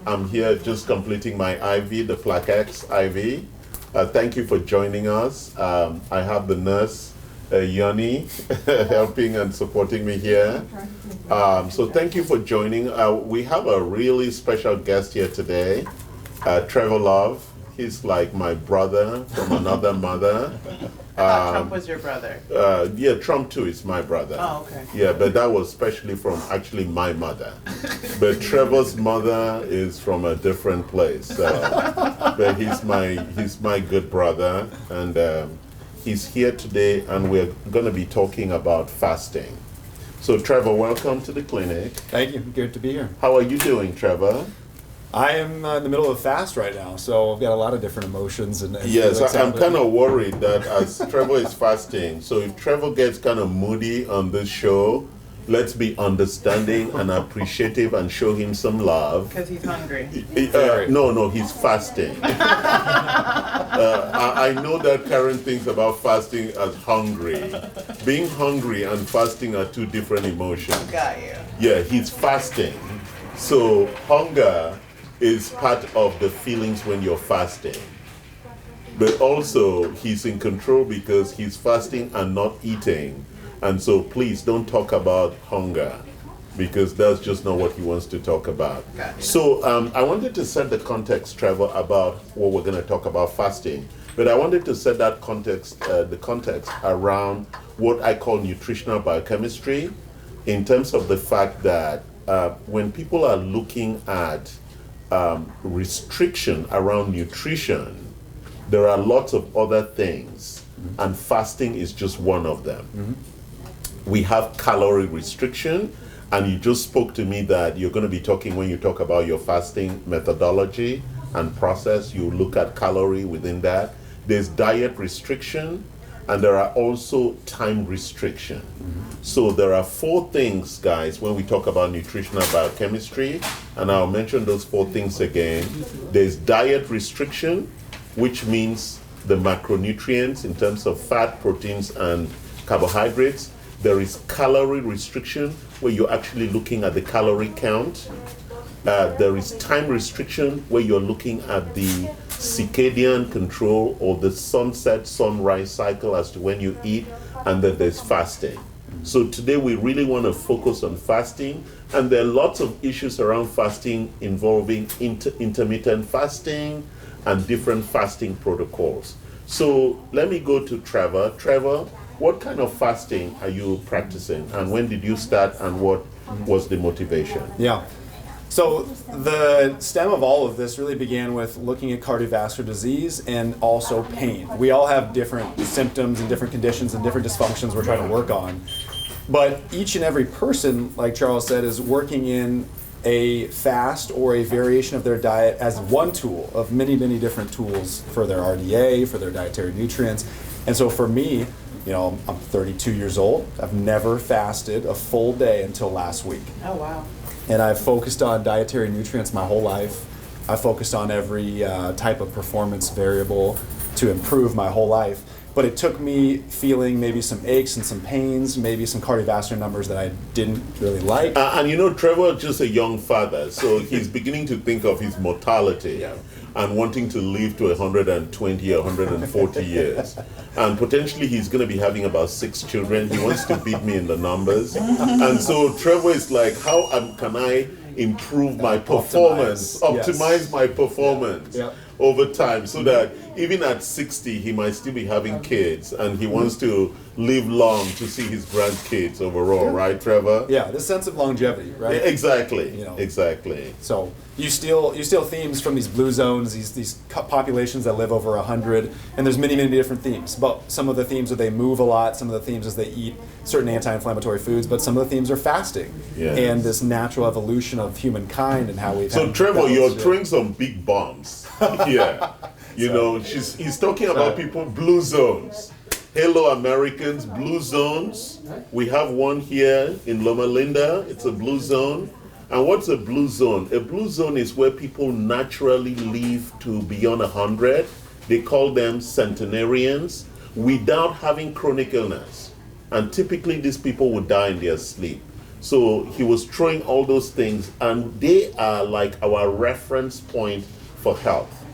I'm here just completing my IV, the Plaquex IV. Thank you for joining us. I have the nurse, Yoni, helping and supporting me here. So thank you for joining. We have a really special guest here today, Trevor Love. He's like my brother from another mother. Trump was your brother. Yeah, Trump too is my brother. Oh, okay. Yeah, but that was especially from actually my mother. But Trevor's mother is from a different place. But he's my good brother, and he's here today, and we're going to be talking about fasting. So Trevor, welcome to the clinic. Thank you. Good to be here. How are you doing, Trevor? I am in the middle of a fast right now, so I've got a lot of different emotions. And yes, I'm kind of worried that as Trevor is fasting, so if Trevor gets kind of moody on this show, let's be understanding and appreciative and show him some love. Because he's hungry. No, he's fasting. I know that Karen thinks about fasting as hungry. Being hungry and fasting are two different emotions. Got you. Yeah, he's fasting. So hunger is part of the feelings when you're fasting. But also, he's in control because he's fasting and not eating. And so please don't talk about hunger, because that's just not what he wants to talk about. Gotcha. So I wanted to set the context, Trevor, about what we're going to talk about fasting. But I wanted to set that context, the context around what I call nutritional biochemistry, in terms of the fact that when people are looking at restriction around nutrition, there are lots of other things, and fasting is just one of them. Mm-hmm. We have calorie restriction, and you just spoke to me that you're going to be talking, when you talk about your fasting methodology and process, you look at calorie within that. There's diet restriction, and there are also time restriction. Mm-hmm. So there are 4 things, guys, when we talk about nutritional biochemistry, and I'll mention those 4 things again. There's diet restriction, which means the macronutrients in terms of fat, proteins, and carbohydrates. There is calorie restriction, where you're actually looking at the calorie count. There is time restriction, where you're looking at the circadian control or the sunset-sunrise cycle as to when you eat, and then there's fasting. So today we really want to focus on fasting, and there are lots of issues around fasting involving intermittent fasting and different fasting protocols. So let me go to Trevor. Trevor, what kind of fasting are you practicing, and when did you start, and what was the motivation? Yeah. So the stem of all of this really began with looking at cardiovascular disease and also pain. We all have different symptoms and different conditions and different dysfunctions we're trying to work on. But each and every person, like Charles said, is working in a fast or a variation of their diet as one tool of many, many different tools for their RDA, for their dietary nutrients. And so for me, I'm 32 years old. I've never fasted a full day until last week. Oh, wow. And I've focused on dietary nutrients my whole life. I focused on every type of performance variable to improve my whole life. But it took me feeling maybe some aches and some pains, maybe some cardiovascular numbers that I didn't really like. And Trevor is just a young father, so he's beginning to think of his mortality. Yeah. And wanting to live to 120 or 140 years. And potentially he's going to be having about 6 children. He wants to beat me in the numbers. And so Trevor is like, how can I improve my performance, optimize my performance over time, so that even at 60 he might still be having kids, and he wants to live long to see his grandkids overall, right, Trevor? Yeah, the sense of longevity, right? Exactly. Exactly. So you steal themes from these blue zones, these populations that live over 100, and there's many, many different themes. But some of the themes are they move a lot, some of the themes is they eat certain anti-inflammatory foods, but some of the themes are fasting. Yes. And this natural evolution of humankind and how we've So Trevor, you're throwing some big bombs. Yeah. He's talking about people, blue zones. Hello Americans, blue zones. We have one here in Loma Linda. It's a blue zone. And what's a blue zone? A blue zone is where people naturally live to beyond 100. They call them centenarians without having chronic illness. And typically these people would die in their sleep. So he was throwing all those things, and they are like our reference point for health.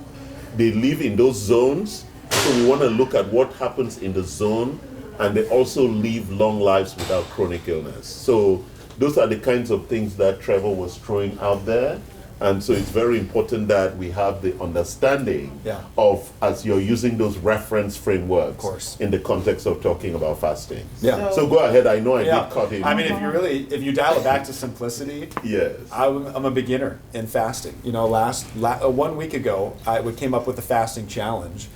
They live in those zones, so we want to look at what happens in the zone, and they also live long lives without chronic illness. So those are the kinds of things that Trevor was throwing out there. And so it's very important that we have the understanding of, as you're using those reference frameworks, of course, in the context of talking about fasting. Yeah. So go ahead. I know I did cut him. I mean, if you dial it back to simplicity, yes, I'm a beginner in fasting. You know, 1 week ago, I came up with the fasting challenge.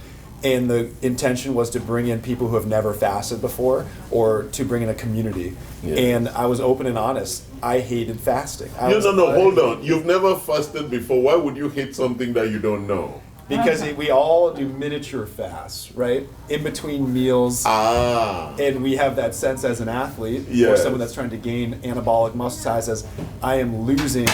And the intention was to bring in people who have never fasted before, or to bring in a community. Yes. And I was open and honest. I hated fasting. No, hold on. You've never fasted before. Why would you hate something that you don't know? Because we all do miniature fasts, right? In between meals. And we have that sense as an athlete, or someone that's trying to gain anabolic muscle size, as I am losing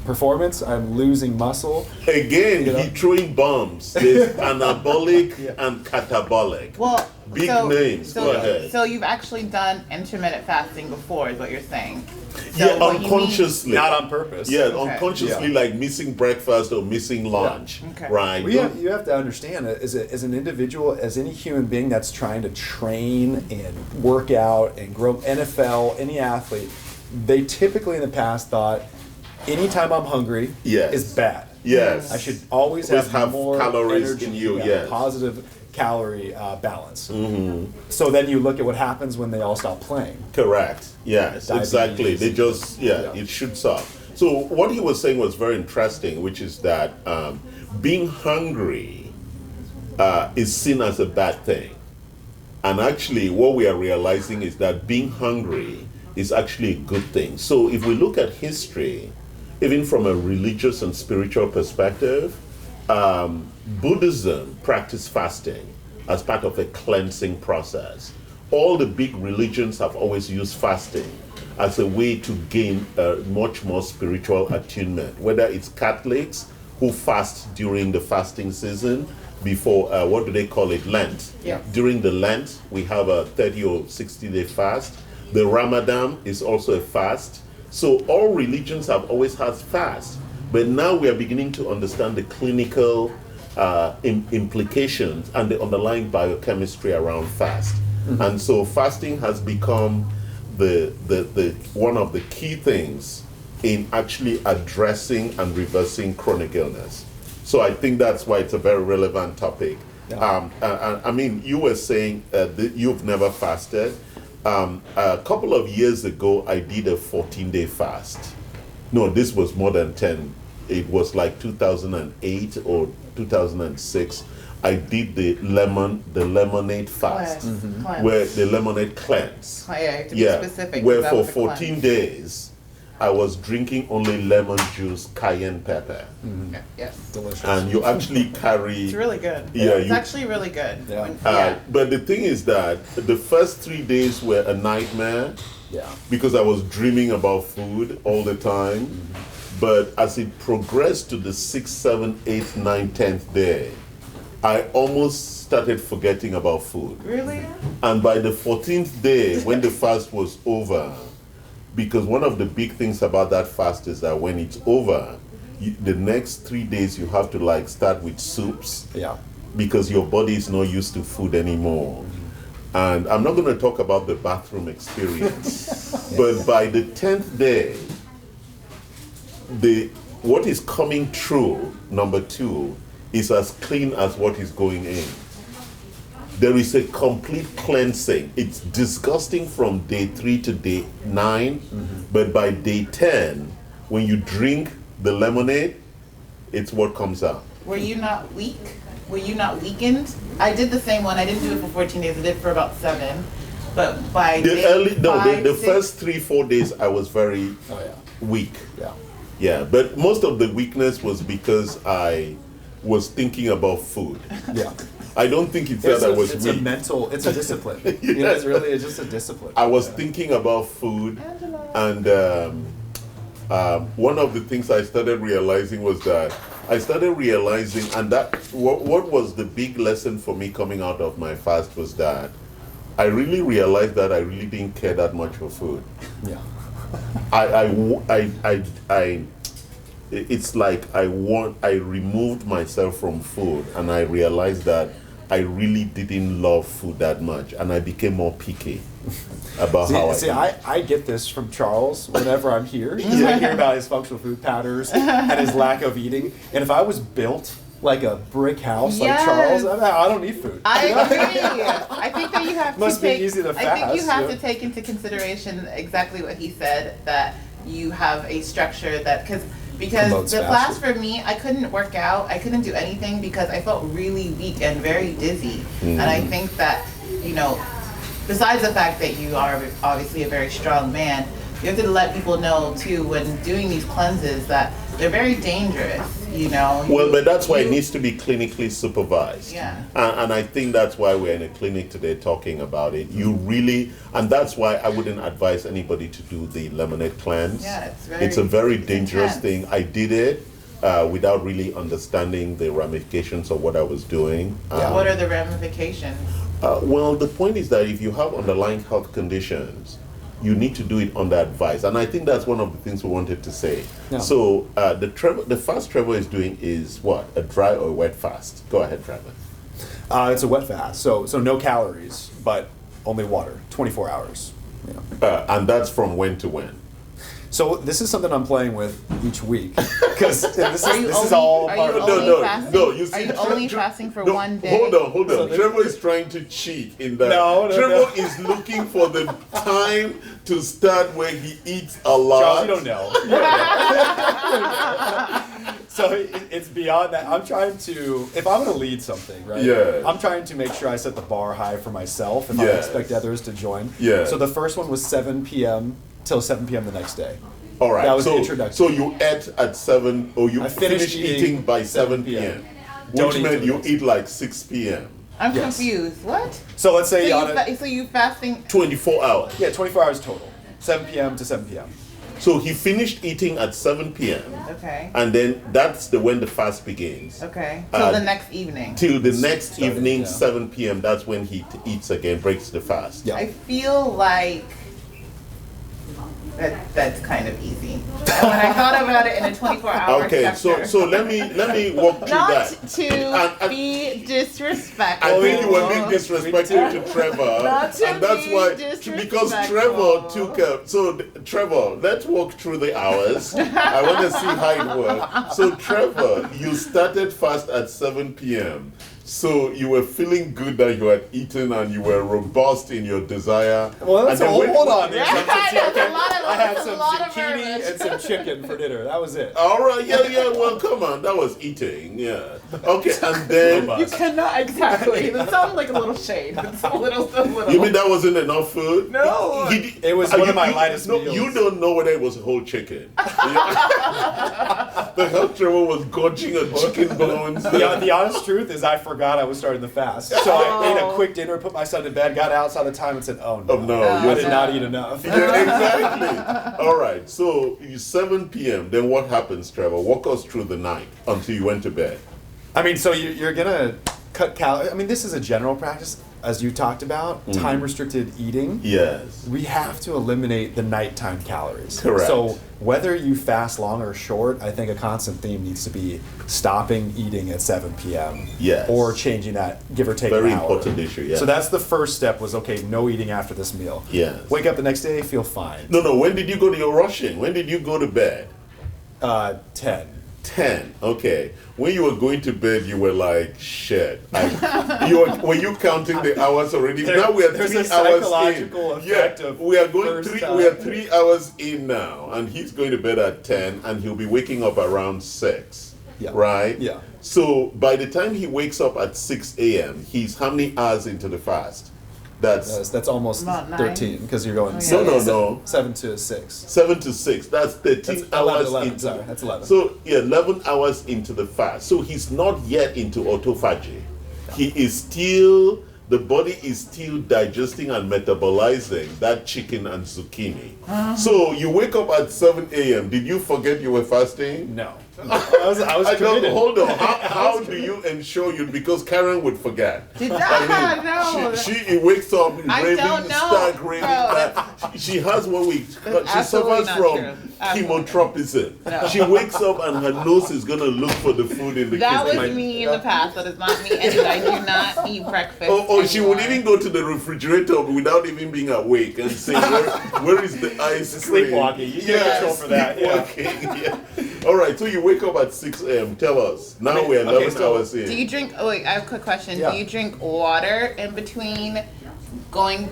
performance, I'm losing muscle. Again, he throwing bombs. There's anabolic and catabolic. Well, big names. Go ahead. So you've actually done intermittent fasting before, is what you're saying? So yeah, unconsciously. Not on purpose. Yeah, unconsciously, like missing breakfast or missing lunch. Okay. Right. Well, you have to understand, as an individual, as any human being that's trying to train and work out and grow, NFL, any athlete, they typically in the past thought, anytime I'm hungry is bad. Yes. I should always have more calories energy, in you, positive calorie balance. Mm-hmm. So then you look at what happens when they all stop playing. Correct. Yes, Diabetes. exactly. They just, it shoots up. So what he was saying was very interesting, which is that being hungry is seen as a bad thing. And actually what we are realizing is that being hungry is actually a good thing. So if we look at history, even from a religious and spiritual perspective, Buddhism practiced fasting as part of a cleansing process. All the big religions have always used fasting as a way to gain much more spiritual attunement, whether it's Catholics who fast during the fasting season before, what do they call it, Lent. Yeah. During the Lent, we have a 30 or 60-day fast. The Ramadan is also a fast. So all religions have always had fast, but now we are beginning to understand the clinical implications and the underlying biochemistry around fast. Mm-hmm. And so fasting has become the one of the key things in actually addressing and reversing chronic illness. So I think that's why it's a very relevant topic. Yeah. I mean, you were saying that you've never fasted. A couple of years ago, I did a 14-day fast. No, this was more than 10. It was like 2008 or 2006. I did the lemonade fast, where the lemonade cleanse. To be specific. Where for 14 days, I was drinking only lemon juice, cayenne pepper. Mm-hmm. Yes. Delicious. And you actually carry... It's really good. Yeah, it's actually really good. Yeah. But the thing is that the first 3 days were a nightmare. Yeah. Because I was dreaming about food all the time. Mm-hmm. But as it progressed to the 6th, 7th, 8th, 9th, 10th day, I almost started forgetting about food. Really? And by the 14th day, when the fast was over, because one of the big things about that fast is that when it's over, the next 3 days you have to like start with soups. Yeah. Because your body is not used to food anymore. And I'm not going to talk about the bathroom experience. But by the 10th day, what is coming through, number 2, is as clean as what is going in. There is a complete cleansing. It's disgusting from day 3 to day 9, but by day 10, when you drink the lemonade, it's what comes out. Were you not weak? Were you not weakened? I did the same one. I didn't do it for 14 days. I did it for about 7. But by the first 3-4 days, I was very weak. Yeah. Yeah, but most of the weakness was because I was thinking about food. Yeah. I don't think it's that I was weak. It's a discipline. It's just a discipline. I was thinking about food, and one of the things I started realizing was that and that what was the big lesson for me coming out of my fast was that I really realized that I really didn't care that much for food. Yeah. it's like I removed myself from food, and I realized that I really didn't love food that much, and I became more picky about how I get this from Charles whenever I'm here. I hear about his functional food patterns and his lack of eating. And if I was built like a brick house like Charles, I don't need food. I agree. I think that you have Must to take. be easy to I think you fast, have yeah. to take into consideration exactly what he said, that you have a structure that because Promotes the class fasting. for me, I couldn't work out. I couldn't do anything because I felt really weak and very dizzy. And I think that, besides the fact that you are obviously a very strong man, you have to let people know too, when doing these cleanses, that they're very dangerous. Well, but that's why it needs to be clinically supervised. Yeah. And I think that's why we're in a clinic today talking about it. And that's why I wouldn't advise anybody to do the lemonade cleanse. Yeah, it's a very dangerous intense. thing. I did it without really understanding the ramifications of what I was doing. What are the ramifications? Well, the point is that if you have underlying health conditions, you need to do it under advice. And I think that's one of the things we wanted to say. Yeah. So the fast Trevor is doing is what? A dry or wet fast? Go ahead, Trevor. It's a wet fast, so no calories, but only water, 24 hours. And that's from when to when? So this is something I'm playing with each week because this Are you is only- all are part you of only fasting? You see, Are you only fasting for no, one day? Hold on. So Trevor is trying to cheat in that. No, Trevor is looking for the time to start where he eats a lot. Charles, you don't know. So it's beyond that. I'm trying to, if I'm going to lead something, right? Yeah. I'm trying to make sure I set the bar high for myself if Yes. I expect others to join. Yeah. So the first one was 7 p.m. till 7 p.m. the next day. All right. That was the so, introduction. So you ate at 7, or you I finished eating by 7 7 p.m. Don't Which eat meant till you the next eat like 6 p.m. I'm Yes. confused. What? So let's say So you fasting? 24 hours. 24 hours total. 7 p.m. to 7 p.m. So he finished eating at 7 p.m. Okay. and then that's when the fast begins. Okay. Till the next evening. Till the next Starting, evening, yeah. 7 p.m. That's when he eats again, breaks the fast. Yeah. I feel like that's kind of easy. And when I thought about it in a 24-hour Okay, so let me walk through Not that. to And- be disrespectful. I think you were being disrespectful to Trevor, Not to and that's be why disrespectful. because Trevor took a. So Trevor, let's walk through the hours. I want to see how it works. So Trevor, you started fast at 7 p.m. So you were feeling good that you had eaten and you were robust in your desire. Well, that's And then hold on. Yeah, There's there's a lot of- I had there's a some lot of zucchini verbiage. and some chicken for dinner. That was it. All right, yeah. Well, come on, that was eating, yeah. Okay, and then You cannot exactly. That sounds like a little shade. It's a little. you mean that wasn't enough food? No. It was one of my lightest no, meals. You don't know whether it was whole chicken. The health Trevor was gorging on chicken bones. The honest truth is I forgot I was starting the fast. So I ate a quick dinner, put my son to bed, got outside the time and said, oh no. Oh no, I did not eat enough. Yeah, exactly. All right, so you 7 p.m. Then what happens, Trevor? Walk us through the night until you went to bed. I mean, so you're going to cut calories. I mean, this is a general practice, as you talked about, time-restricted eating. Yes. We have to eliminate the nighttime calories. Correct. So whether you fast long or short, I think a constant theme needs to be stopping eating at 7 p.m. Yes. Or changing that, give or take Very an hour. important issue, yeah. So that's the first step was, okay, no eating after this meal. Yes. Wake up the next day, feel fine. No, when did you go to your rushing? When did you go to bed? 10. 10. Okay. When you were going to bed, you were like, shit. Were you counting the hours already? Now we are There's 3 a hours psychological in. effect Yeah, of we are going first 3. time. We are 3 hours in now, and he's going to bed at 10, and he'll be waking up around 6. Yeah. Right. Yeah. So by the time he wakes up at 6 a.m., he's how many hours into the fast? That's almost About 9. 13 because you're going No. 7 to 6. 7 to 6. That's 13 That's hours 11, into. sorry, that's 11. So 11 hours into the fast. So he's not yet into autophagy. He is still. The body is still digesting and metabolizing that chicken and zucchini. So you wake up at 7 a.m. Did you forget you were fasting? No. I was committed. Hold on. How do you ensure you? Because Karen would forget. Did not know. She wakes up raving, don't know. start raving. That she has what we. She suffers from chemotropism. No. She wakes up and her nose is gonna look for the food in the That kitchen. was me in the past. That is not me, and I do not eat breakfast. Oh, she would anymore. even go to the refrigerator without even being awake and say, where is the ice cream? Sleepwalking. You get control for that. Yeah. Sleepwalking, yeah. All right, so you wake up at 6 a.m. Tell us. Now we're 11 hours in. Do you drink? Oh wait, I have a quick question. Yeah. Do you drink water in between going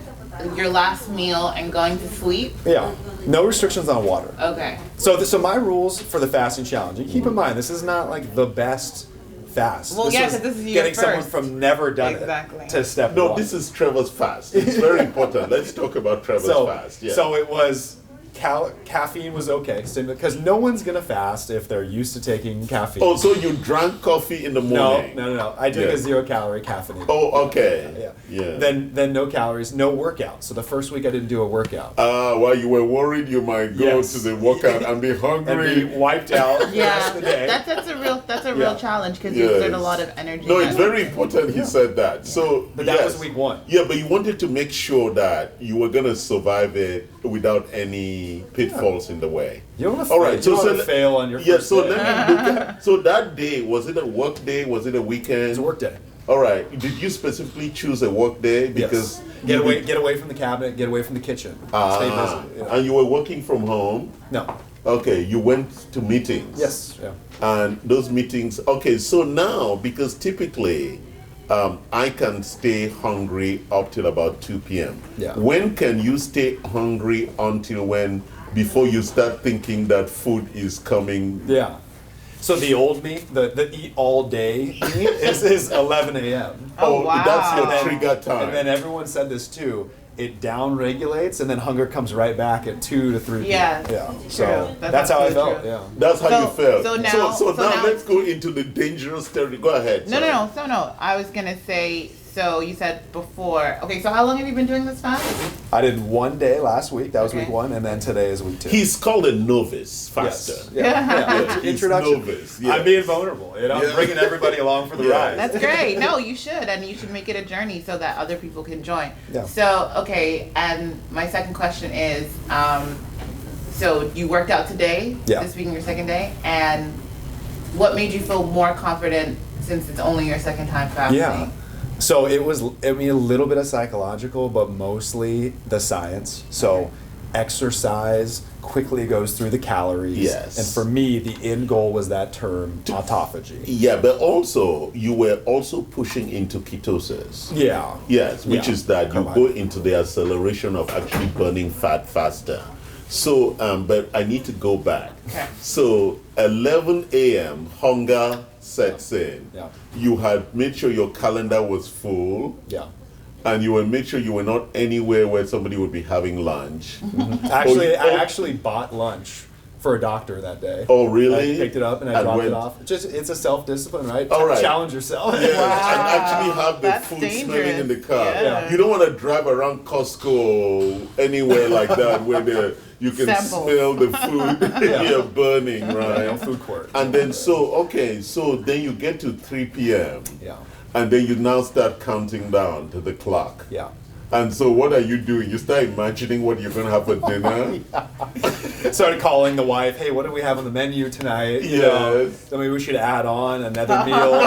your last meal and going to sleep? Yeah. No restrictions on water. Okay. So my rules for the fasting challenge. And keep in mind, this is not like the best fast. Well, this yeah, was 'cause this is your getting someone first. from never done Exactly. it to step No, one. this is Trevor's fast. It's very important. Let's talk about Trevor's fast. Yeah. So it was caffeine was okay because no one's gonna fast if they're used to taking caffeine. Oh, so you drank coffee in the morning? No. I drink Yeah. a 0-calorie caffeine. Oh, okay. Yeah. Then no calories, no workout. So the first week I didn't do a workout. While you were worried you might go Yes. to the workout and be hungry. And be wiped out the rest Yeah, of the day. that's a real Yeah. challenge because you Yes. exert a lot of energy. No, it's very important he said that. So, But that was yes. week one. Yeah, but you wanted to make sure that you were going to survive it without any pitfalls in the way. You don't want to All right, fail on your first Yeah, so day. let me look at. So that day, was it a work day? Was it a weekend? It's a work day. All right. Did you specifically choose a work day because Yes. Get away from the cabinet, get away from the kitchen. Stay busy. Yeah. And you were working from home? No. Okay, you went to meetings. Yes. Yeah. And those meetings, okay, so now, because typically I can stay hungry up till about 2 p.m. Yeah. When can you stay hungry until when, before you start thinking that food is coming? Yeah. So the old me, the eat all day me is 11 a.m. Oh, wow. That's your And then- trigger time. And then everyone said this too. It down regulates, and then hunger comes right back at 2 to 3 p.m. Yeah, Yeah. true. So That's that's how I absolutely felt. true. Yeah. That's how you felt. so now- so so now now- let's go into the dangerous territory. Go ahead. No, sorry. no. I was gonna say. So you said before. Okay, so how long have you been doing this fast? I did one day last week. That was Okay. week 1, and then today is week 2. He's called a novice faster. Yes. Yeah. He's Introduction. novice, yes. I'm being vulnerable. You know, Yeah. I'm bringing everybody along for the Yeah. ride. That's great. No, you should, and you should make it a journey so that other people can join. Yeah. So okay, and my second question is, so you worked out today, Yeah. this being your second day, and what made you feel more confident since it's only your second time fasting? Yeah. So it was, I mean, a little bit of psychological, but mostly the science. So exercise quickly goes through the calories. Yes. And for me, the end goal was that term, autophagy. Yeah, but also you were also pushing into ketosis. Yeah. Yes, which Yeah. is that you Come on. go into the acceleration of actually burning fat faster. So, but I need to go back. Okay. So, 11 a.m. hunger sets in. Yeah. You had made sure your calendar was full, Yeah. and you would make sure you were not anywhere where somebody would be having lunch. Actually, Oh, I actually bought lunch for a doctor that day. Oh, really? I picked it up and I dropped went- it off. It's a self-discipline, right? All right. Challenge yourself. Yeah, and actually have the that's food dangerous. smelling in the car. Yeah. You don't want to drive around Costco anywhere like that where you can Samples. smell the food here burning, No right? food court. And then so then you get to 3 p.m. Yeah. and then you now start counting down to the clock. Yeah. And so what are you doing? You start imagining what you're going to have for dinner. Started calling the wife, hey, what do we have on the menu tonight? You know, Yes. so maybe we should add on another meal.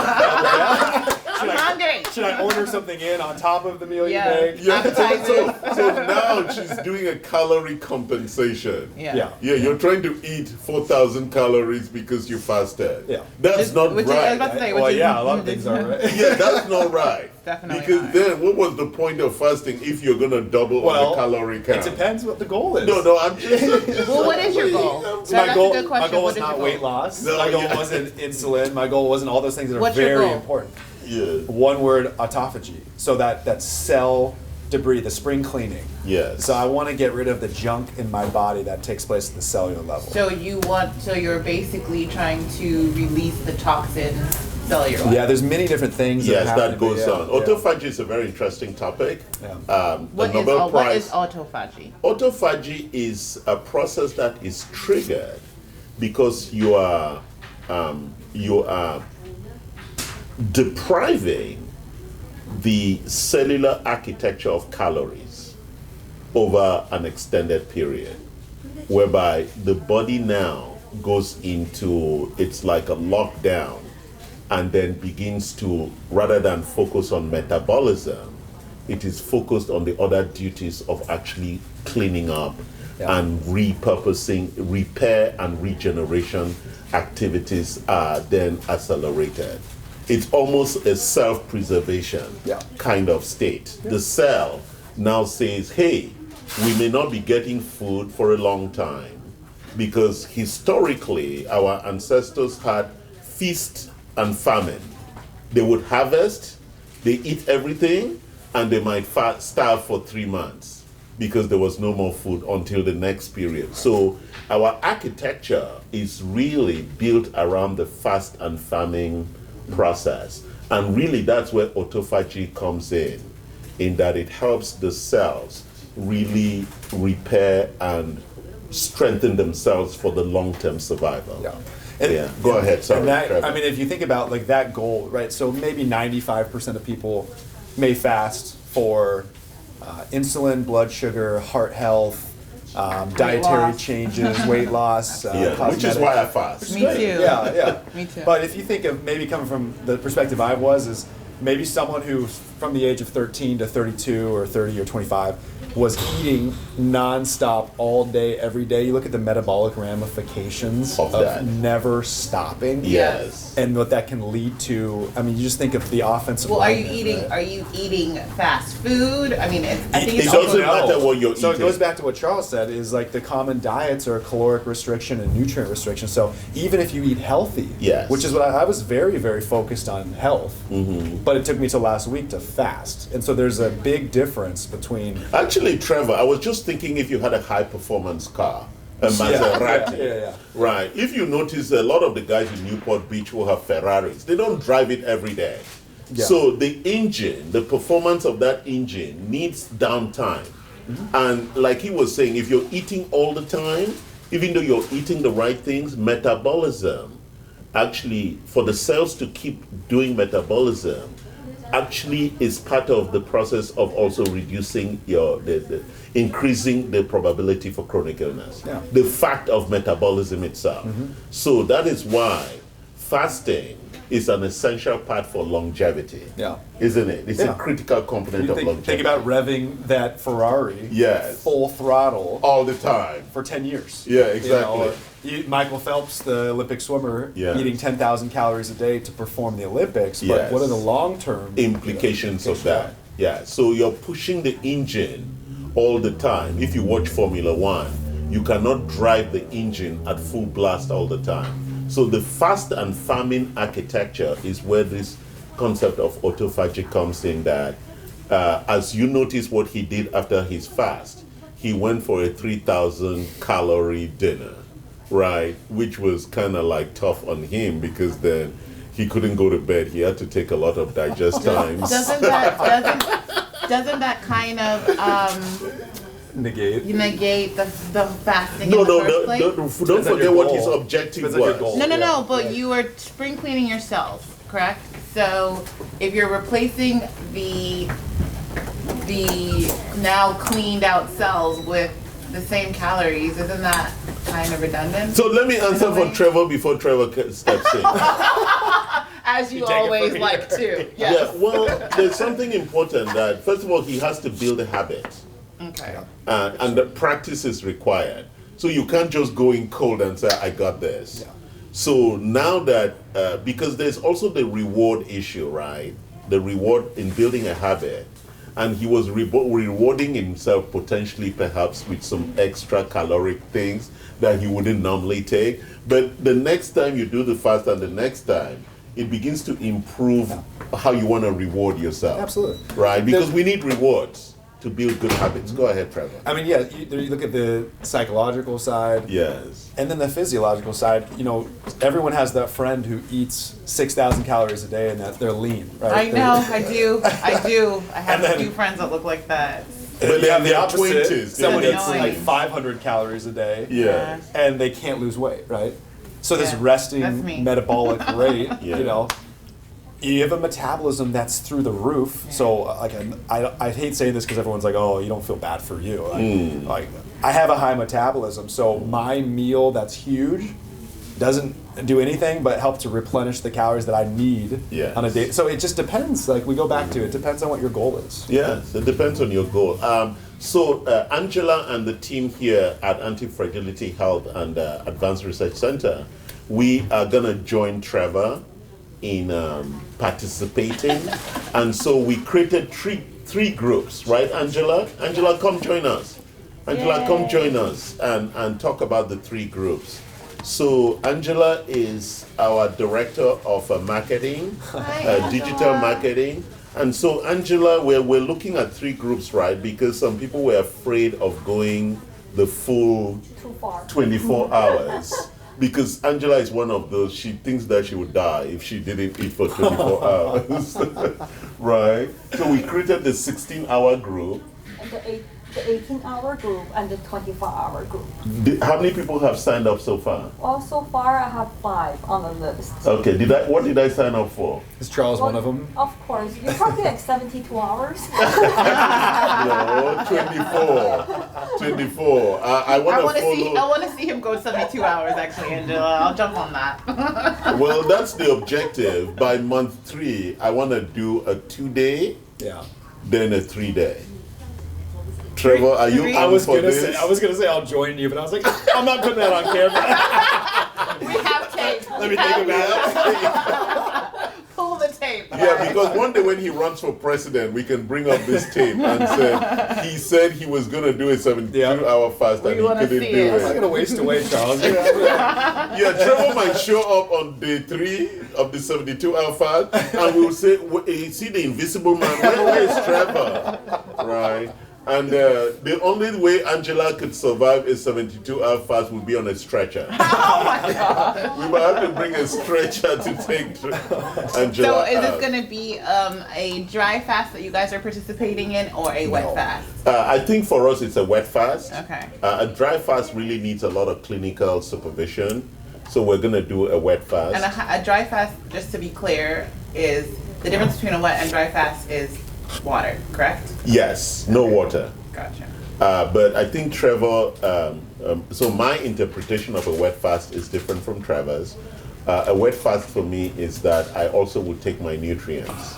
I'm hungry. Should I order something in on top of the meal Yeah. you make? Yeah, Appetizers. so now she's doing a calorie compensation. Yeah. Yeah, you're trying to eat 4,000 calories because you fasted. Yeah. That's not Which is- I was right. about to say, Well, which is- yeah, a lot of things are right. Yeah, that's not right. Definitely Because not. then, what was the point of fasting if you're gonna double on the calorie count? It depends what the goal is. No, I'm just. Well, what is your goal? So That's my goal, a good question. my goal What was is your not goal? weight loss. No, my goal yeah. wasn't insulin. My goal wasn't all those things that are What's your very goal? important. Yeah. One word, autophagy. So that cell debris, the spring cleaning. Yes. So I want to get rid of the junk in my body that takes place at the cellular level. So you're basically trying to release the toxins cellular. Yeah, there's many different things. Yes, happen, that goes yeah, on. yeah. Autophagy is a very interesting topic. Yeah. The Nobel What Prize. is autophagy? Autophagy is a process that is triggered because you are you are depriving the cellular architecture of calories over an extended period, whereby the body now goes into, it's like a lockdown, and then begins to, rather than focus on metabolism, it is focused on the other duties of actually cleaning up and repurposing. Repair and regeneration activities are then accelerated. It's almost a self-preservation kind of state. The cell now says, hey, we may not be getting food for a long time, because historically our ancestors had feast and famine. They would harvest, they eat everything, and they might starve for 3 months because there was no more food until the next period. So our architecture is really built around the fast and famine process. And really that's where autophagy comes in that it helps the cells really repair and strengthen themselves for the long-term survival. Go ahead. Sorry, I mean, if you think about like that goal, right? So maybe 95% of people may fast for insulin, blood sugar, heart health, dietary changes, weight loss, which is why I fast. Me too. Yeah. Me too. But if you think of maybe coming from the perspective I was, is maybe someone who from the age of 13 to 32 or 30 or 25 was eating nonstop all day, every day. You look at the metabolic ramifications of never stopping. Yes. And what that can lead to. I mean, you just think of the offensive Well, line. are you eating fast food? I mean, I think it doesn't matter what you're eating. So it goes back to what Charles said, is like the common diets are caloric restriction and nutrient restriction. So even if you eat healthy, which is what I was very, very focused on health, but it took me till last week to fast. And so there's a big difference between... Actually, Trevor, I was just thinking if you had a high-performance car, a Maserati, right? If you notice, a lot of the guys in Newport Beach who have Ferraris, they don't drive it every day. So the engine, the performance of that engine needs downtime. And like he was saying, if you're eating all the time, even though you're eating the right things, metabolism, actually, for the cells to keep doing metabolism, actually is part of the process of also reducing increasing the probability for chronic illness. The fact of metabolism itself. So that is why fasting is an essential part for longevity. Isn't it? It's a critical component of longevity. Think about revving that Ferrari full throttle all the time for 10 years. Yeah, exactly. Michael Phelps, the Olympic swimmer, eating 10,000 calories a day to perform the Olympics, but what are the long-term implications of that? So you're pushing the engine all the time. If you watch Formula One, you cannot drive the engine at full blast all the time. So the fast and famine architecture is where this concept of autophagy comes in, that as you notice what he did after his fast, he went for a 3,000 calorie dinner. Right, which was kind of like tough on him, because then he couldn't go to bed. He had to take a lot of digest times. Doesn't that kind of negate the fasting in the first place? Don't forget what his objective was. No, but you are spring cleaning your cells, correct? So if you're replacing the now cleaned out cells with the same calories, isn't that kind of redundant? So let me answer for Trevor before Trevor steps in. As you always like to. Yes. Yeah, well, there's something important that, first of all, he has to build a habit. Okay. And the practice is required. So you can't just go in cold and say, I got this. So now that, because there's also the reward issue, right? The reward in building a habit. And he was rewarding himself potentially perhaps with some extra caloric things that he wouldn't normally take. But the next time you do the fast and the next time, it begins to improve how you want to reward yourself. Absolutely. Right? Because we need rewards to build good habits. Go ahead, Trevor. I mean, you look at the psychological side. Yes. And then the physiological side. You know, everyone has that friend who eats 6,000 calories a day and that they're lean, right? I know, I do. I have a few friends that look like that. But they have the opposite. twinties. Someone eats annoying. like 500 calories a day. Yeah. And they can't lose weight, right? So this Yeah, that's resting me. metabolic rate, Yeah. you know, you have a metabolism that's through the roof. So like I hate saying this because everyone's like, oh, you don't feel bad for you. Like I have a high metabolism, so my meal that's huge doesn't do anything but help to replenish the calories that I need Yes. on a day. So it just depends. Like we go back to it depends on what your goal is. Yes, it depends on your goal. So Angela and the team here at Anti-Fragility Health and Advanced Research Center, we are gonna join Trevor in participating, and so we created three groups, right, Angela? Angela, come join us. Angela, come join us and talk about the three groups. So Angela is our director of marketing, digital marketing. And so Angela, we're looking at three groups, right? Because some people were afraid of going the full 24 hours. Because Angela is one of those, she thinks that she would die if she didn't eat for 24 hours. Right? So we created the 16-hour group. And the 18-hour group and the 24-hour group. How many people have signed up so far? Well, so far I have 5 on the list. Okay, what did I sign up for? Is Charles one of them? Of course. You're probably like 72 hours. No, 24. I want to follow. I want to see him go 72 hours. Actually, Angela, I'll jump on that. Well, that's the objective. By month 3, I want to do a 2-day, then a 3-day. Trevor, are you I on was for gonna this? say I'll join you, but I was like, I'm not putting that on camera. We have tape. Let me think about it. Pull the tape. Yeah, because one day when he runs for president, we can bring up this tape and say he said he was going to do a 72-hour fast and he wanna couldn't see do it. I'm not it. gonna waste away, Charles. Yeah, Trevor might show up on day 3 of the 72-hour fast and we'll say, see the invisible man, where is Trevor? Right? And the only way Angela could survive a 72-hour fast would be on a stretcher. Oh my God. We might have to bring a stretcher to take Angela So is out. this going to be a dry fast that you guys are participating in or a wet fast? I think for us it's a wet fast. Okay. A dry fast really needs a lot of clinical supervision. So we're going to do a wet fast. And a dry fast, just to be clear, is the difference between a wet and dry fast is water, correct? Yes, no water. Gotcha. But I think Trevor, so my interpretation of a wet fast is different from Trevor's. A wet fast for me is that I also would take my nutrients.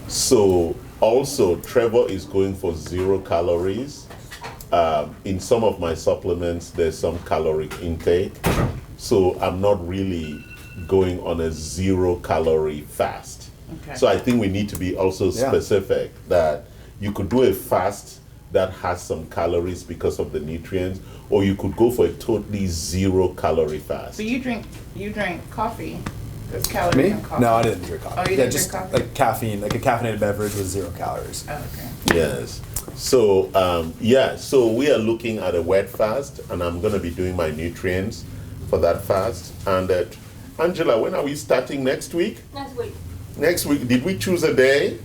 So also Trevor is going for 0 calories. In some of my supplements, there's some caloric intake. So I'm not really going on a 0 calorie fast. Okay. So I think we need to be also specific that you could do a fast that has some calories because of the nutrients, or you could go for a totally 0 calorie fast. So you drink coffee. There's calories Me? in coffee. No, I didn't drink coffee. Oh, you didn't just drink coffee? like caffeine, like a caffeinated beverage with 0 calories. Oh, okay. Yes. So so we are looking at a wet fast, and I'm going to be doing my nutrients for that fast. And Angela, when are we starting next week? Next week. Next week, did we choose a day?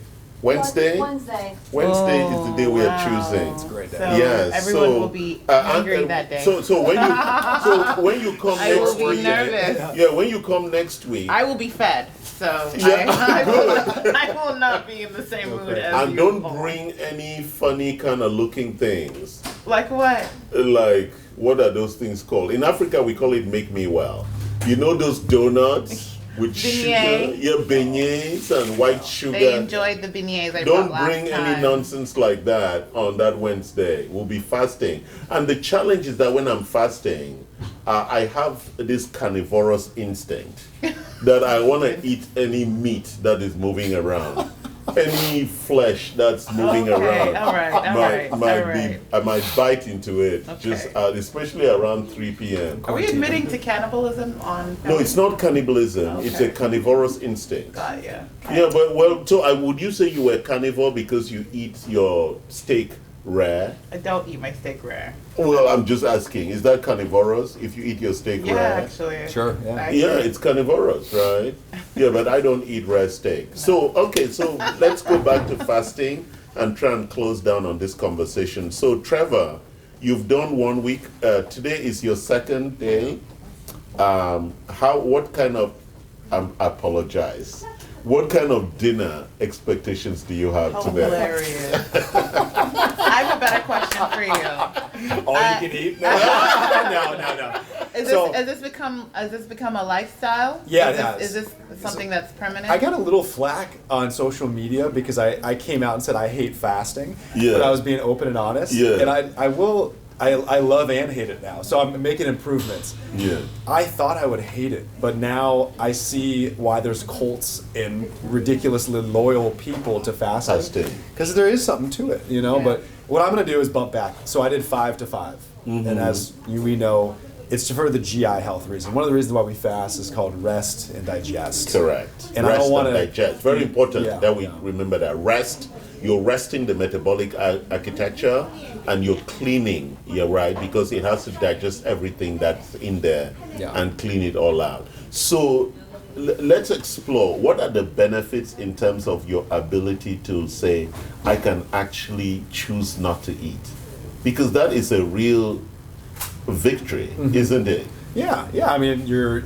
Wednesday? Wednesday. Wednesday is the day we are choosing. It's a great day. So Yes, everyone so, will be hungry that day. So when you come I will next be week, nervous. yeah, when you come next week, I will be fed, so Yeah, I will not be in the same mood as and you. don't bring any funny kind of looking things. Like what? Like, what are those things called? In Africa, we call it make me well. You know those donuts with Beignet. sugar? Yeah, beignets and white sugar. They enjoyed the beignets I Don't brought last bring time. any nonsense like that on that Wednesday. We'll be fasting. And the challenge is that when I'm fasting, I have this carnivorous instinct that I want to eat any meat that is moving around. Any flesh that's moving around. All right. I might bite into it, Okay. just especially around 3 p.m. Are we admitting to cannibalism on? No, it's not cannibalism. It's a Okay. carnivorous instinct. God, yeah. Yeah, but would you say you were carnivore because you eat your steak rare? I don't eat my steak rare. Well, I'm just asking, is that carnivorous if you eat your steak Yeah, rare? actually. Sure, yeah. Actually. Yeah, it's carnivorous, right? Yeah, but I don't eat rare steak. So let's go back to fasting and try and close down on this conversation. So, Trevor, you've done 1 week. Today is your second day. what kind of, I apologize. What kind of dinner expectations do you have today? Hilarious. I have a better question for you. All you can eat? No. Has this become a lifestyle? Yeah, it has. Is this something that's permanent? I got a little flack on social media because I came out and said I hate fasting, Yeah. but I was being open and honest. Yeah. And I love and hate it now, so I'm making improvements. Yeah. I thought I would hate it, but now I see why there's cults and ridiculously loyal people to fasting. Because there is something to it, you know. Yeah. But what I'm going to do is bump back. So I did 5 to 5, and as we know, it's for the GI health reason. One of the reasons why we fast is called rest and digest. Correct. And rest I don't want to digest. Very important that we Yeah. remember that. Rest, you're resting the metabolic architecture and you're cleaning, right? Because it has to digest everything that's in there and clean it all out. So let's explore what are the benefits in terms of your ability to say, I can actually choose not to eat. Because that is a real victory, isn't it? Yeah. I mean, your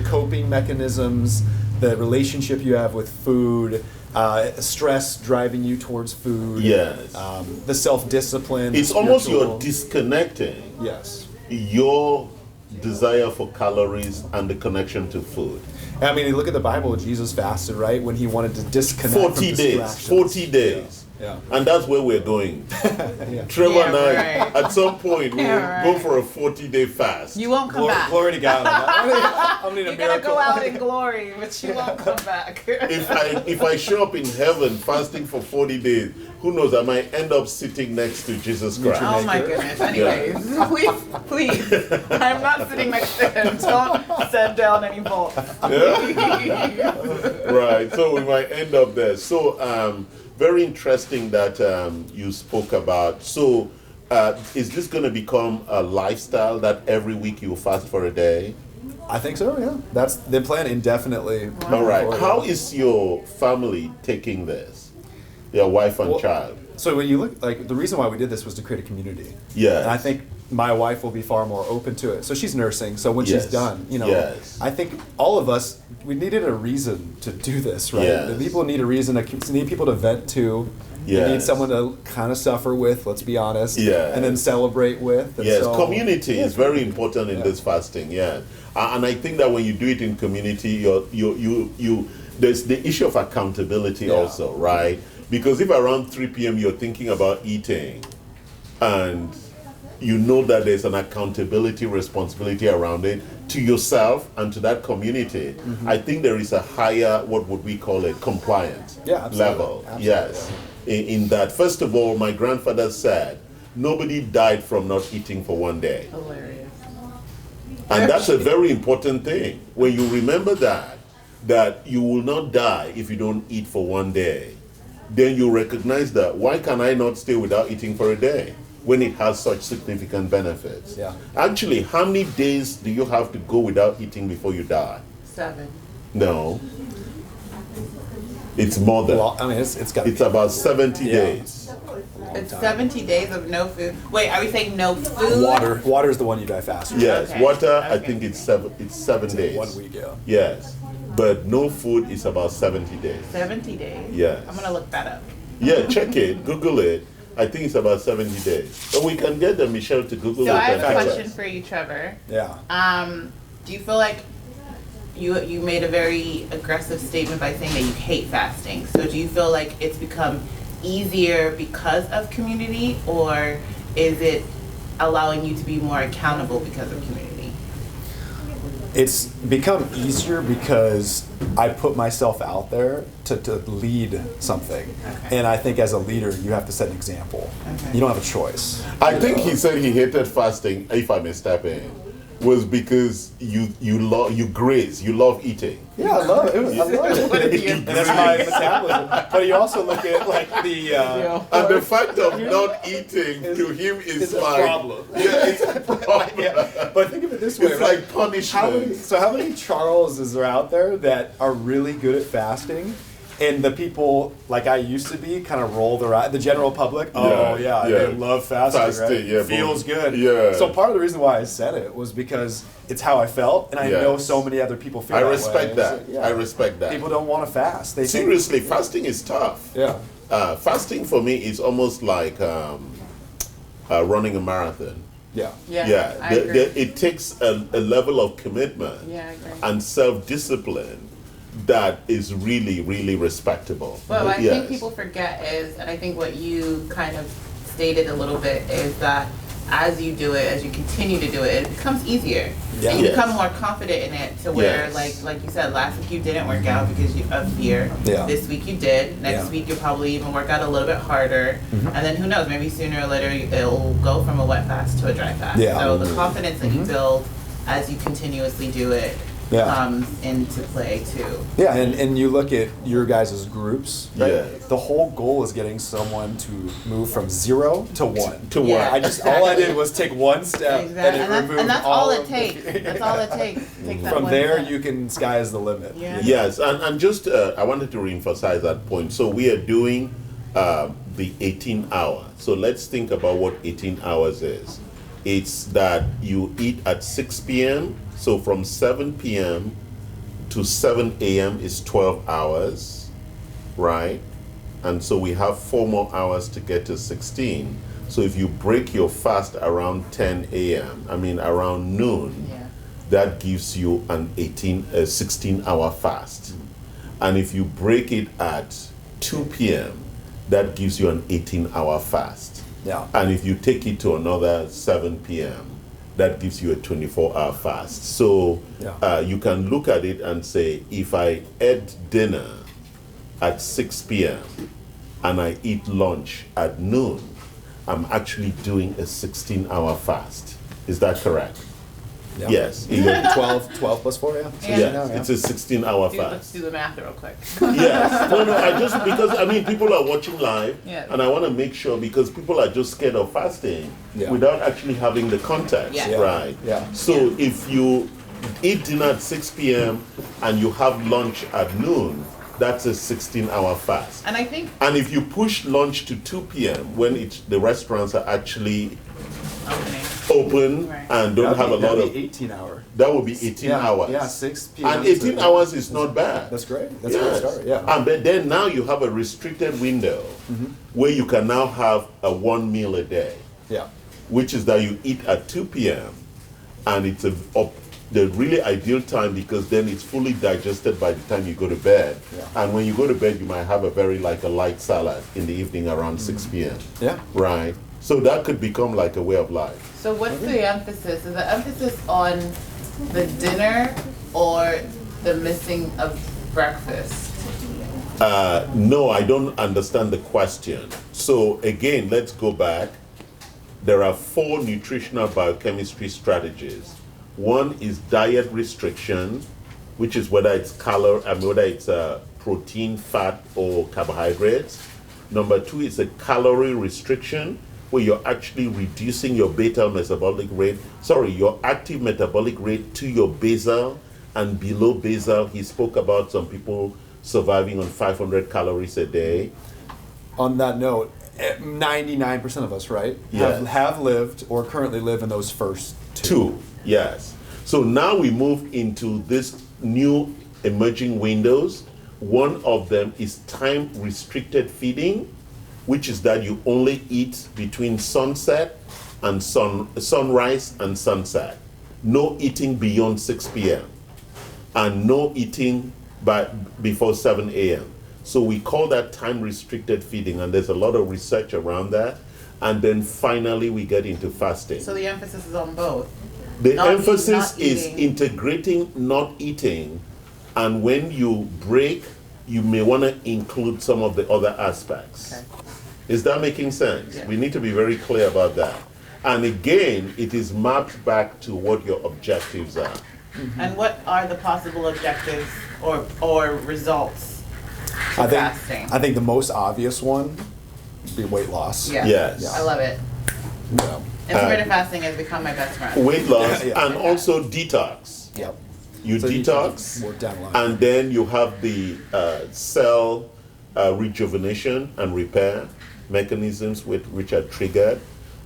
coping mechanisms, the relationship you have with food, stress driving you towards food. Yes. The self-discipline. It's almost spiritual- you're disconnecting Yes. your desire for calories and the connection to food. I mean, you look at the Bible. Jesus fasted, right, when he wanted to disconnect 40 from days. distractions. 40 days. Yeah. And that's where we're going. Yeah. Trevor Yeah, and I, right. at some point, we'll Yeah, go right. for a 40-day fast. You won't come back. Glory to God. I'm gonna need a You're gonna miracle. go out in glory, but you won't come back. If I show up in heaven fasting for 40 days, who knows, I might end up sitting next to Jesus Christ. Oh my goodness. Anyways, please. I'm not sitting next to him. Don't send down any bolts. Right, so we might end up there. So, very interesting that you spoke about. So, is this going to become a lifestyle that every week you fast for a day? I think so. Yeah. That's the plan indefinitely. All right. Forward. How is your family taking this? Your wife and child? So when you look, like, the reason why we did this was to create a community. Yes. And I think my wife will be far more open to it. So she's nursing. So when Yes. she's done, you know, Yes. I think all of us, we needed a reason to do this, right? Yes. The people need a reason, need people to vent to. You need Yes. someone to kind of suffer with, let's be honest. Yes. And then celebrate with. And Yes, so- community is very important in this fasting. Yeah, and I think that when you do it in community, there's the issue of accountability also, right? Because if around 3 p.m. you're thinking about eating, and you know that there's an accountability responsibility around it to yourself and to that community, I think there is a higher, what would we call it, compliant level. Absolutely. Yes. In that, first of all, my grandfather said, nobody died from not eating for one day. Hilarious. And that's a very important thing. When you remember that you will not die if you don't eat for one day, then you recognize that, why can I not stay without eating for a day when it has such significant benefits? Yeah. Actually, how many days do you have to go without eating before you die? 7. No. It's more than. Well, I mean, it's got. It's about 70 days. It's 70 days of no food. Wait, are we saying no food? Water. Water is the one you die faster. Yes, Okay. water, I Okay. think it's 7 days. 1 week, yeah. Yes, but no food is about 70 days. 70 days? Yes. I'm going to look that up. Yeah, check it, Google it. I think it's about 70 days. But we can get Michelle to Google So it. I have and a tell question us. for you, Trevor. Yeah. Do you feel like you made a very aggressive statement by saying that you hate fasting? So do you feel like it's become easier because of community, or is it allowing you to be more accountable because of community? It's become easier because I put myself out there to lead something. Okay. And I think as a leader, you have to set an example. Okay. You don't have a choice. I think he said he hated fasting, if I may step in, was because you graze, you love eating. Yeah, I love it. I love What it. is your- And that's my metabolism. But you also look at like the And the fact of not eating to him is it's a like problem. Yeah, it's a problem. yeah. But think of it this way, It's right? like punishment. How many Charleses are out there that are really good at fasting, And the people like I used to be kind of roll their eye. The general public, they love fasting, right? Yeah, feels good. Yeah. So part of the reason why I said it was because it's how I felt, and I know so many other people feel. I that respect way. that. So, I respect that. People don't want to fast. They Seriously, fasting is tough. Yeah. Fasting for me is almost like running a marathon. Yeah. I agree. It takes a level of commitment Yeah, I agree. and self-discipline that is really, really respectable. But what I Yes. think people forget is, and I think what you kind of stated a little bit, is that as you do it, as you continue to do it, it becomes easier. Yeah. And you Yes. become more confident in it to where, Yes. like you said, last week you didn't work out because of fear. Yeah. This week you did. Next week you'll probably even work out a little bit harder. And then who knows, maybe sooner or later it'll go from a wet fast to a dry fast. Yeah. So the confidence that you build as you continuously do it comes into play too. Yeah, and you look at your guys' groups, right? Yeah. The whole goal is getting someone to move from 0 to 1. To Yeah. one. All I did was take one step Exactly. and it removed And that's all it of takes. the- That's all it takes. Take that From one there, step. you can, sky is the limit. Yeah. Yes, and just I wanted to reemphasize that point. So we are doing the 18 hour. So let's think about what 18 hours is. It's that you eat at 6 p.m. So from 7 p.m. to 7 a.m. is 12 hours, right? And so we have 4 more hours to get to 16. So if you break your fast around 10 a.m., around noon, that gives you an 16-hour fast. And if you break it at 2 p.m., that gives you an 18-hour fast. Yeah. And if you take it to another 7 p.m., that gives you a 24-hour fast. So you can look at it and say, if I eat dinner at 6 p.m. and I eat lunch at noon, I'm actually doing a 16-hour fast. Is that correct? Yeah. Yes. 12 plus 4, yeah. Yes, it's a 16-hour Let's fast. do the math real quick. Yes. No, because people are watching live, Yeah. and I want to make sure, because people are just scared of fasting without actually having the context, Yeah. right? Yeah. So if you eat dinner at 6 p.m. and you have lunch at noon, that's a 16-hour fast. And I think And if you push lunch to 2 p.m. when the restaurants are actually open Right. and don't have a lot of, 18-hour. that would be 18 hours. Yeah, 6 p.m. And 18 hours is not bad. That's great. That's a good start, yeah. And then now you have a restricted window where you can now have a 1 meal a day, Yeah. which is that you eat at 2 p.m. and it's the really ideal time, because then it's fully digested by the time you go to bed. Yeah. And when you go to bed, you might have a light salad in the evening around 6 p.m. Yeah. Right? So that could become like a way of life. so. What's the emphasis? Is the emphasis on the dinner or the missing of breakfast? No, I don't understand the question. So again, let's go back. There are 4 nutritional biochemistry strategies. One is diet restriction, which is whether it's protein, fat, or carbohydrates. Number 2 is a calorie restriction, where you're actually reducing your your active metabolic rate to your basal and below basal. He spoke about some people surviving on 500 calories a day. On that note, 99% of us, right, Yes. have lived or currently live in those first 2, yes. So now we move into this new emerging windows. One of them is time restricted feeding, which is that you only eat between sunset and sunrise and sunset. No eating beyond 6 p.m. and no eating before 7 a.m. So we call that time restricted feeding, and there's a lot of research around that. And then finally we get into fasting. So the emphasis is on both. The Not emphasis not is eating. integrating not eating, and when you break, you may want to include some of the other aspects. Okay. Is that making sense? Yeah. We need to be very clear about that. And again, it is mapped back to what your objectives are. And what are the possible objectives or results to fasting? I think the most obvious one would be weight loss. Yeah. Yes. I love it. Yeah. Intermittent fasting has become my best friend. Weight loss Yeah. and also detox. Yep. You So detox, work down the line. and then you have the cell rejuvenation and repair mechanisms which are triggered.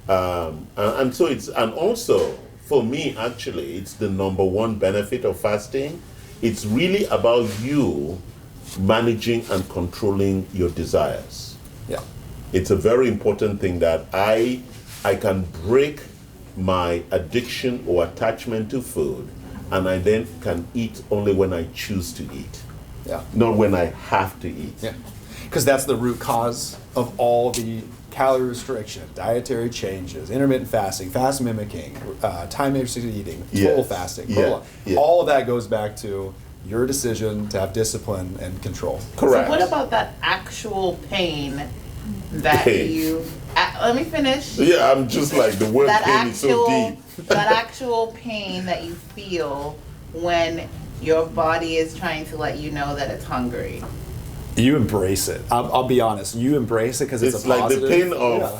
And so and also for me, actually, it's the number one benefit of fasting. It's really about you managing and controlling your desires. Yeah. It's a very important thing that I can break my addiction or attachment to food, and I then can eat only when I choose to eat, Yeah. not when I have to eat. Yeah. Because that's the root cause of all the calorie restriction, dietary changes, intermittent fasting, fast mimicking, time restricted eating, total Yes. fasting, Yeah. blah, blah. Yeah. All of that goes back to your decision to have discipline and control. Correct. So what about that actual pain that Pain. you? Let me finish. Yeah, I'm just like, the word That pain is so actual, deep. that actual pain that you feel when your body is trying to let you know that it's hungry. You embrace it. I'll be honest. You embrace it because it's It's a like the positive. pain of Yeah.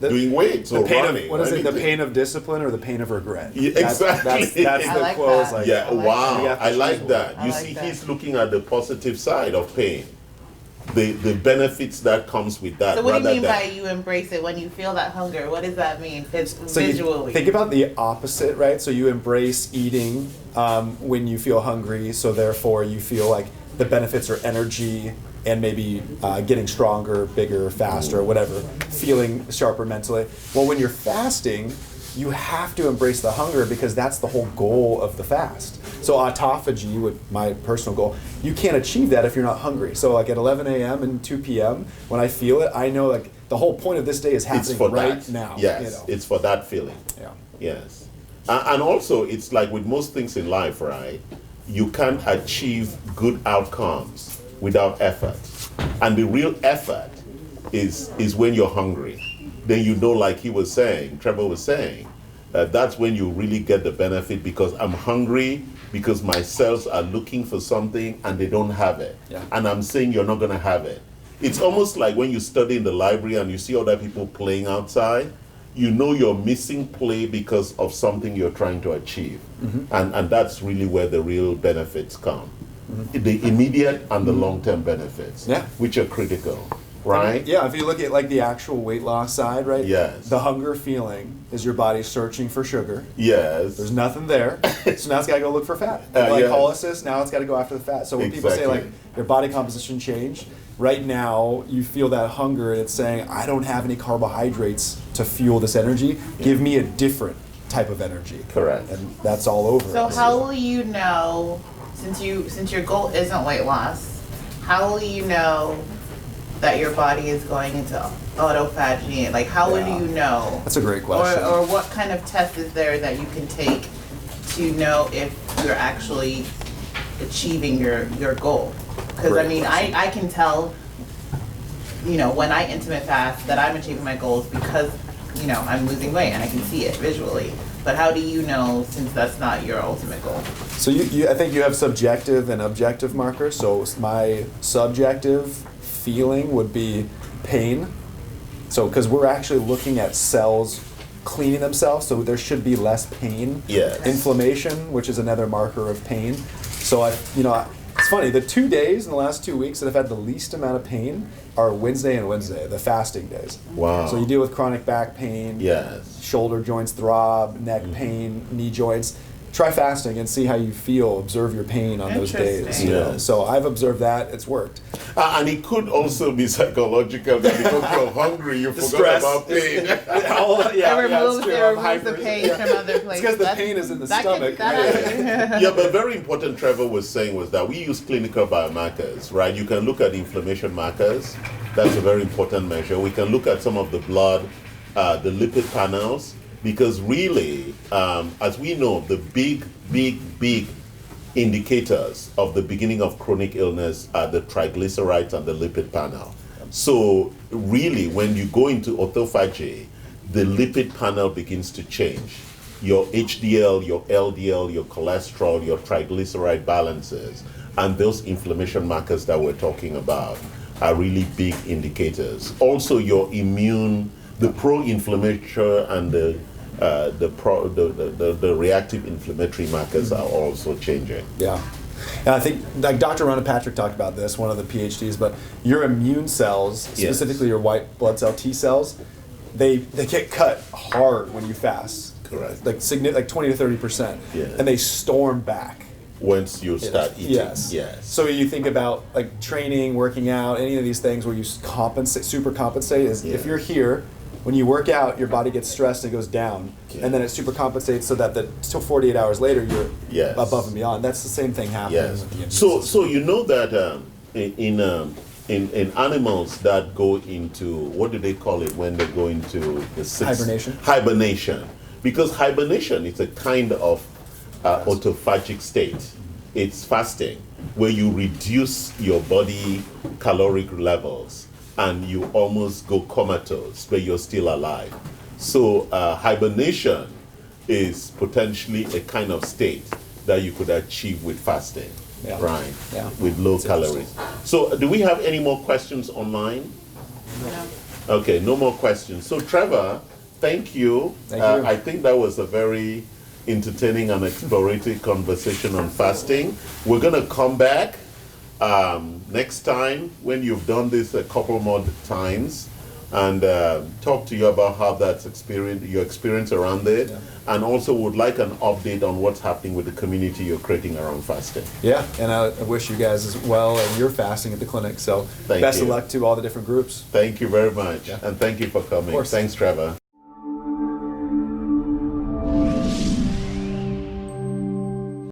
The- doing weights The or pain running. of, what is it? The anything. pain of discipline or the pain of regret? Yeah, That's exactly. that's I the like quote. Is that. like, Yeah, I like wow. that. You have to I choose like one. that. I You like see, that. he's looking at the positive side of pain. The benefits that comes with that. So what do you rather mean than, by you embrace it when you feel that hunger? What does that mean? It's So you visually. think about the opposite, right? So you embrace eating when you feel hungry. So therefore, you feel like the benefits are energy and maybe getting stronger, bigger, faster, whatever. Feeling sharper mentally. Well, when you're fasting, you have to embrace the hunger because that's the whole goal of the fast. So autophagy, with my personal goal, you can't achieve that if you're not hungry. So like at 11 a.m. and 2 p.m., when I feel it, I know like the whole point of this day is it's happening for right that. now. Yes, you know? it's for that feeling. Yeah. Yes. And also, it's like with most things in life, right? You can't achieve good outcomes without effort. And the real effort is when you're hungry. Then you know, like he was saying, Trevor was saying, that's when you really get the benefit because I'm hungry, because my cells are looking for something and they don't have it. Yeah. And I'm saying you're not going to have it. It's almost like when you study in the library and you see other people playing outside, you know you're missing play because of something you're trying to achieve. And that's really where the real benefits come. The immediate and the long-term benefits, Yeah. which are critical, right? Yeah, if you look at like the actual weight loss side, right? Yes. The hunger feeling is your body searching for sugar. Yes. There's nothing there, so now it's got to go look for fat. Glycolysis, now it's got to go after the fat. So when people say like Exactly. your body composition changed, right now you feel that hunger and it's saying, I don't have any carbohydrates to fuel this energy. Give me a different type of energy. Correct. And that's all over. So us. how will you know, since your goal isn't weight loss, how will you know that your body is going into autophagy? Like how would Yeah. you know? That's a great question. Or what kind of test is there that you can take to know if you're actually achieving your goal? Because I Great mean, I can tell, when I intimate fast that I'm achieving my goals because, I'm losing weight and I can see it visually. But how do you know, since that's not your ultimate goal? So I think you have subjective and objective markers. So my subjective feeling would be pain. So because we're actually looking at cells cleaning themselves, so there should be less pain. Yes. Inflammation, which is another marker of pain. So it's funny, the 2 days in the last 2 weeks that I've had the least amount of pain are Wednesday and Wednesday, the fasting days. Wow. So you deal with chronic back pain, Yes. shoulder joints throb, neck pain, knee joints. Try fasting and see how you feel. Observe your pain on those days. Interesting. Yes. So I've observed that. It's worked. And it could also be psychological that because you're hungry, you The forgot stress. about pain. It removes true. it I'm removes the hyper- pain yeah. from other It's places. because the That's- pain is in the that stomach. Can, Yeah, but very important, Trevor was saying, was that we use clinical biomarkers, right? You can look at inflammation markers. That's a very important measure. We can look at some of the blood, the lipid panels, because really, as we know, the big indicators of the beginning of chronic illness are the triglycerides and the lipid panel. So really, when you go into autophagy, the lipid panel begins to change. Your HDL, your LDL, your cholesterol, your triglyceride balances, and those inflammation markers that we're talking about are really big indicators. Also, your immune, the pro-inflammatory and the the reactive inflammatory markers are also changing. Yeah. And I think, like Dr. Rona Patrick talked about this, one of the PhDs, but your immune cells, specifically your white blood cell T cells, they get cut hard when you fast. Correct. Like 20 to 30%. Yeah. And they storm back. Once you start eating. Yes. Yes. So you think about like training, working out, any of these things where you super compensate is if you're here, when you work out, your body gets stressed and goes down, and then it super compensates so that till 48 hours later you're above and beyond. That's the same thing happening with the immune system. So you know that in animals that go into, what do they call it when they go into the Hibernation. Hibernation, because hibernation is a kind of autophagic state. It's fasting where you reduce your body caloric levels and you almost go comatose, but you're still alive. So hibernation is potentially a kind of state that you could achieve with fasting, right? Yeah. With low calories. So do we have any more questions online? No. Okay, no more questions. So Trevor, thank you. Thank you. I think that was a very entertaining and exploratory conversation on fasting. We're going to come back next time when you've done this a couple more times and talk to you about how that's your experience around it, and also would like an update on what's happening with the community you're creating around fasting. Yeah, and I wish you guys as well, and you're fasting at the clinic, so best of luck to all the different groups. Thank you very much, and thank you for coming. Of course. Thanks, Trevor.